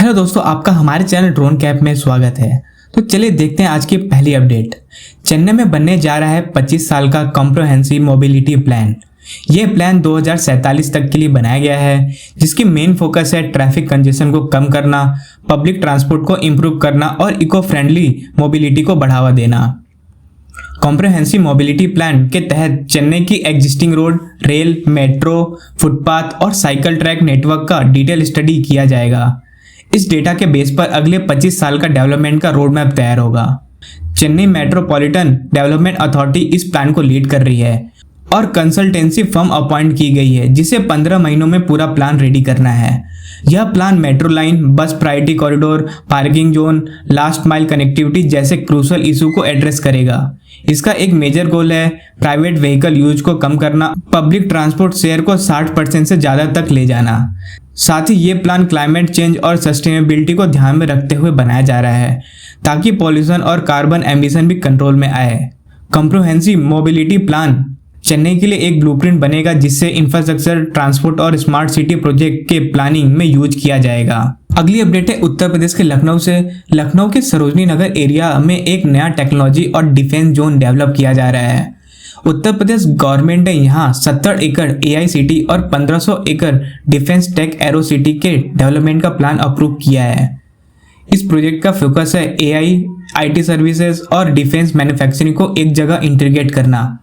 Hello दोस्तों, आपका हमारे चैनल ड्रोन कैप में स्वागत है। तो चलिए देखते हैं आज की पहली अपडेट। चेन्नई में बनने जा रहा है 25 साल का कॉम्प्रिहेंसिव मोबिलिटी प्लान। यह प्लान 2047 तक के लिए बनाया गया है, जिसकी मेन फोकस है ट्रैफिक कंजेशन को कम करना, पब्लिक ट्रांसपोर्ट को इम्प्रूव करना और इको फ्रेंडली मोबिलिटी को बढ़ावा देना। कॉम्प्रिहेंसिव मोबिलिटी प्लान के तहत चेन्नई की existing road, rail, metro, footpath और साइकिल ट्रैक नेटवर्क का डिटेल स्टडी किया जाएगा। इस डेटा के बेस पर अगले 25 साल का डेवलपमेंट का रोड मैप तैयार होगा। चेन्नई मेट्रोपॉलिटन डेवलपमेंट अथॉरिटी इस प्लान को लीड कर रही है और कंसल्टेंसी फर्म अपॉइंट की गई है, जिसे 15 महीनों में पूरा प्लान रेडी करना है। यह प्लान मेट्रो लाइन, बस priority corridor, parking zone, last mile connectivity जैसे क्रूशल इशू को एड्रेस करेगा। इसका एक मेजर गोल है प्राइवेट व्हीकल यूज को कम करना, पब्लिक ट्रांसपोर्ट शेयर को 60% से ज्यादा तक ले जाना। साथ ही ये प्लान क्लाइमेट चेंज और सस्टेनेबिलिटी को ध्यान में रखते हुए बनाया जा रहा है, ताकि पॉल्यूशन और कार्बन एमिशन भी कंट्रोल में आए। कॉम्प्रिहेंसिव मोबिलिटी प्लान चेन्नई के लिए एक ब्लूप्रिंट बनेगा, जिससे इंफ्रास्ट्रक्चर, ट्रांसपोर्ट और स्मार्ट सिटी प्रोजेक्ट के प्लानिंग में यूज किया जाएगा। अगली अपडेट है उत्तर प्रदेश के लखनऊ से। लखनऊ के सरोजनी नगर एरिया में एक नया टेक्नोलॉजी और डिफेंस जोन डेवलप किया जा रहा है। उत्तर प्रदेश गवर्नमेंट ने यहाँ 70 एकड़ AI सिटी और 1500 एकड़ डिफेंस टेक एरो सिटी के डेवलपमेंट का प्लान अप्रूव किया है। इस प्रोजेक्ट का फोकस है AI, IT सर्विसेज और डिफेंस मैन्युफैक्चरिंग को एक जगह इंटीग्रेट करना।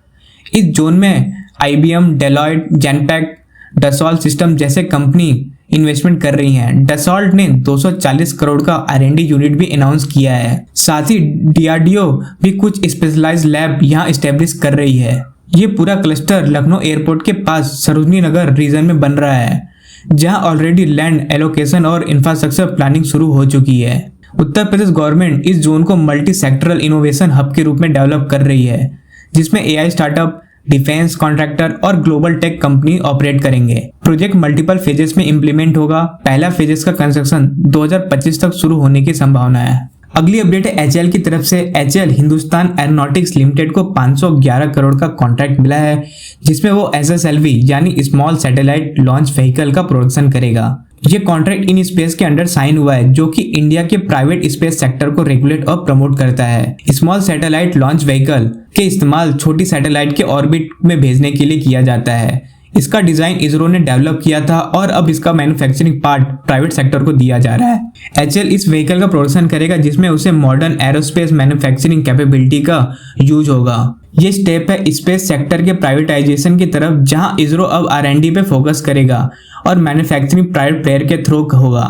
इस जोन में IBM, Deloitte, Genpact, Dassault system जैसे कंपनी इन्वेस्टमेंट कर रही हैं। डसॉल्ट ने 240 करोड़ का R&D यूनिट भी अनाउंस किया है। साथ ही DRDO भी कुछ स्पेशलाइज्ड लैब यहाँ एस्टेब्लिश कर रही है। ये पूरा क्लस्टर लखनऊ एयरपोर्ट के पास सरोजनी नगर रीजन में बन रहा है, जहाँ ऑलरेडी लैंड एलोकेशन और इंफ्रास्ट्रक्चर प्लानिंग शुरू हो चुकी है। उत्तर प्रदेश गवर्नमेंट इस जोन को मल्टी सेक्टरल इनोवेशन हब के रूप में डेवलप कर रही है, जिसमें AI स्टार्टअप, डिफेंस कॉन्ट्रैक्टर और ग्लोबल टेक कंपनी ऑपरेट करेंगे। प्रोजेक्ट मल्टीपल फेजेस में इंप्लीमेंट होगा। पहला फेजेस का कंस्ट्रक्शन 2025 तक शुरू होने की संभावना है। अगली अपडेट है HAL की तरफ से। HAL हिंदुस्तान एरोनॉटिक्स लिमिटेड को 511 करोड़ का कॉन्ट्रैक्ट मिला है, जिसमें वो SSLV यानी स्मॉल सैटेलाइट लॉन्च व्हीकल का प्रोडक्शन करेगा। ये कॉन्ट्रैक्ट इन स्पेस के अंडर साइन हुआ है, जो कि इंडिया के प्राइवेट स्पेस सेक्टर को रेगुलेट और प्रमोट करता है। स्मॉल सैटेलाइट लॉन्च व्हीकल के इस्तेमाल छोटी सैटेलाइट के ऑर्बिट में भेजने के लिए किया जाता है। इसका डिजाइन इसरो ने डेवलप किया था और अब इसका मैन्युफैक्चरिंग पार्ट प्राइवेट सेक्टर को दिया जा रहा है। HAL इस व्हीकल का प्रोडक्शन करेगा, जिसमें उसे मॉडर्न एरोस्पेस मैन्युफैक्चरिंग कैपेबिलिटी का यूज होगा। ये स्टेप है स्पेस सेक्टर के प्राइवेटाइजेशन की तरफ, जहां इसरो अब R&D पे फोकस करेगा और मैन्युफैक्चरिंग प्राइवेट प्लेयर के थ्रू होगा।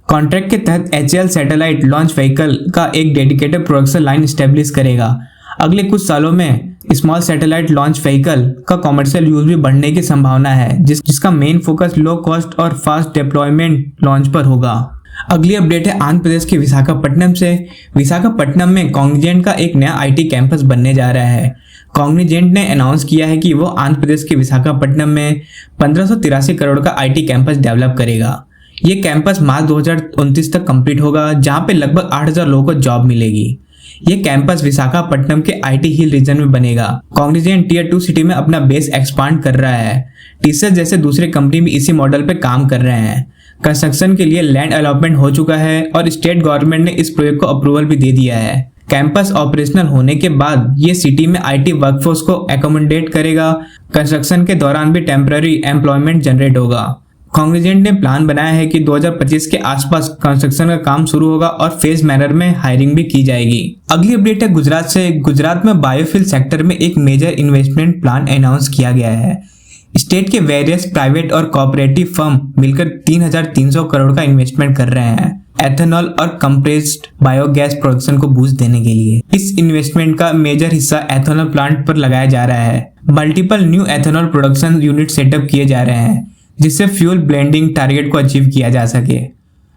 कॉन्ट्रैक्ट के तहत HAL सैटेलाइट लॉन्च व्हीकल का एक डेडिकेटेड प्रोडक्शन लाइन स्टेब्लिश करेगा। अगले कुछ सालों में स्मॉल सैटेलाइट लॉन्च व्हीकल का कॉमर्शियल यूज भी बढ़ने की संभावना है, जिसका मेन फोकस लो कॉस्ट और फास्ट डिप्लॉयमेंट लॉन्च पर होगा। अगली अपडेट है आंध्र प्रदेश के विशाखापट्टनम से। विशाखापट्टनम में कॉग्निजेंट का एक नया IT कैंपस बनने जा रहा है। कॉग्निजेंट ने अनाउंस किया है कि वो आंध्र प्रदेश के विशाखापट्टनम में 1583 करोड़ का IT कैंपस डेवलप करेगा। ये कैंपस मार्च 2029 तक कंप्लीट होगा, जहां पे लगभग 8000 लोगों को जॉब मिलेगी। ये कैंपस विशाखापट्टनम के IT हिल रीजन में बनेगा। कॉग्निजेंट Tier 2 सिटी में अपना बेस एक्सपांड कर रहा है। TCS जैसे दूसरे कंपनी भी इसी मॉडल पे काम कर रहे हैं। कंस्ट्रक्शन के लिए लैंड अलॉटमेंट हो चुका है और स्टेट गवर्नमेंट ने इस प्रोजेक्ट को अप्रूवल भी दे दिया है। कैंपस ऑपरेशनल होने के बाद ये सिटी में IT वर्कफोर्स को एकोमोडेट करेगा। कंस्ट्रक्शन के दौरान भी टेम्पररी एम्प्लॉयमेंट जनरेट होगा। कॉग्निजेंट ने प्लान बनाया है कि 2025 के आसपास कंस्ट्रक्शन का काम शुरू होगा और फेज मैनर में हायरिंग भी की जाएगी। अगली अपडेट है गुजरात से। गुजरात में बायोफ्यूल सेक्टर में एक मेजर इन्वेस्टमेंट प्लान अनाउंस किया गया है। स्टेट के वेरियस प्राइवेट और कोऑपरेटिव फर्म मिलकर 3300 करोड़ का इन्वेस्टमेंट कर रहे हैं एथेनॉल और कंप्रेस्ड बायोगैस प्रोडक्शन को बूस्ट देने के लिए। इस इन्वेस्टमेंट का मेजर हिस्सा एथेनॉल प्लांट पर लगाया जा रहा है। Multiple new ethanol production unit setup किए जा रहे हैं, जिससे फ्यूल ब्लेंडिंग टारगेट को अचीव किया जा सके।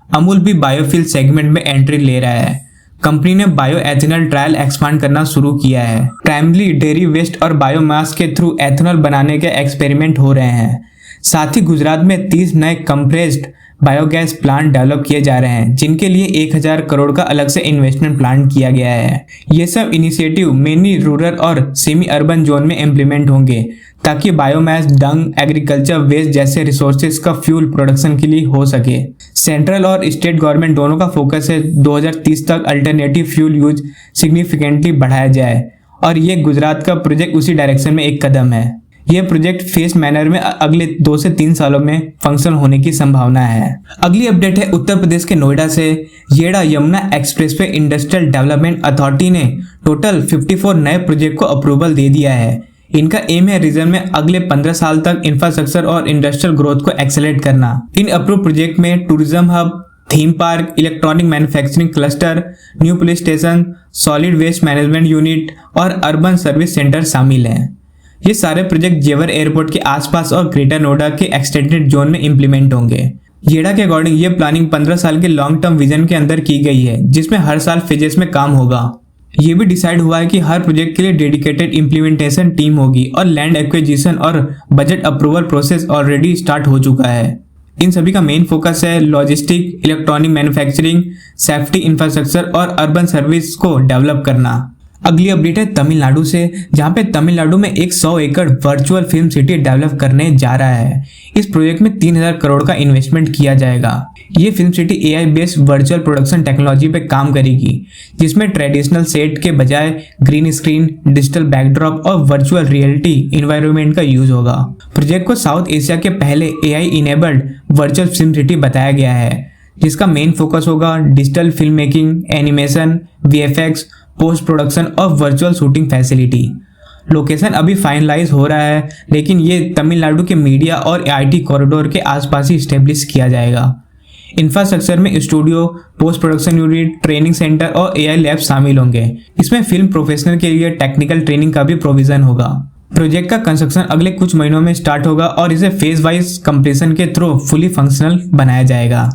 अमूल भी बायोफ्यूल सेगमेंट में एंट्री ले रहा है। कंपनी ने बायो एथेनॉल ट्रायल एक्सपांड करना शुरू किया है। प्राइमरी डेयरी वेस्ट और बायोमास के थ्रू एथेनॉल बनाने के एक्सपेरिमेंट हो रहे हैं। साथ ही गुजरात में 30 नए कंप्रेस्ड बायोगैस प्लांट डेवलप किए जा रहे हैं, जिनके लिए 1000 करोड़ का अलग से इन्वेस्टमेंट प्लान किया गया है। ये सब इनिशिएटिव मेनली रूरल और सेमी अर्बन जोन में इम्प्लीमेंट होंगे, ताकि बायोमास, डंग, एग्रीकल्चर वेस्ट जैसे रिसोर्सेज का फ्यूल प्रोडक्शन के लिए हो सके। सेंट्रल और स्टेट गवर्नमेंट दोनों का फोकस है 2030 तक अल्टरनेटिव फ्यूल यूज सिग्निफिकेंटली बढ़ाया जाए, और ये गुजरात का प्रोजेक्ट उसी डायरेक्शन में एक कदम है। यह प्रोजेक्ट फेस मैनर में अगले 2 से 3 सालों में फंक्शनल होने की संभावना है। अगली अपडेट है उत्तर प्रदेश के नोएडा से। YEIDA Yamuna expressway industrial development authority ने टोटल 54 नए प्रोजेक्ट को अप्रूवल दे दिया है। इनका एम है रीजन में अगले 15 साल तक इंफ्रास्ट्रक्चर और इंडस्ट्रियल ग्रोथ को एक्सेलरेट करना। इन अप्रूव प्रोजेक्ट में tourism hub, theme park, electronic manufacturing cluster, new police station, solid waste management unit और अर्बन सर्विस सेंटर शामिल हैं। ये सारे प्रोजेक्ट जेवर एयरपोर्ट के आसपास और ग्रेटर नोएडा के एक्सटेंडेड जोन में इंप्लीमेंट होंगे। येड़ा के अकॉर्डिंग ये प्लानिंग 15 साल के लॉन्ग टर्म विजन के अंदर की गई है, जिसमें हर साल फेजेस में काम होगा। ये भी डिसाइड हुआ है कि हर प्रोजेक्ट के लिए डेडिकेटेड इंप्लीमेंटेशन टीम होगी और लैंड एक्विजिशन और budget approval process already start हो चुका है। इन सभी का मेन फोकस है logistic, electronic manufacturing, safety infrastructure और अर्बन सर्विस को डेवलप करना। अगली अपडेट है तमिलनाडु से, जहां पे तमिलनाडु में एक 100 एकड़ वर्चुअल फिल्म सिटी डेवलप करने जा रहा है। इस प्रोजेक्ट में 3000 करोड़ का इन्वेस्टमेंट किया जाएगा। ये film city AI based virtual production technology पे काम करेगी, जिसमें ट्रेडिशनल सेट के बजाय ग्रीन स्क्रीन, डिजिटल बैकड्रॉप और वर्चुअल रियलिटी इन्वायरमेंट का यूज होगा। प्रोजेक्ट को साउथ एशिया के पहले AI enabled virtual film city बताया गया है, जिसका मेन फोकस होगा digital film making, animation, VFX, post production और वर्चुअल शूटिंग फैसिलिटी। लोकेशन अभी फाइनलाइज हो रहा है, लेकिन ये तमिलनाडु के मीडिया और IT कॉरिडोर के आसपास ही स्टेब्लिश किया जाएगा। इंफ्रास्ट्रक्चर में studio, post production unit, training centre और AI लैब शामिल होंगे। इसमें फिल्म प्रोफेशनल के लिए टेक्निकल ट्रेनिंग का भी प्रोविजन होगा। प्रोजेक्ट का कंस्ट्रक्शन अगले कुछ महीनों में स्टार्ट होगा और इसे फेज वाइज कंप्लीशन के थ्रू फुली फंक्शनल बनाया जाएगा।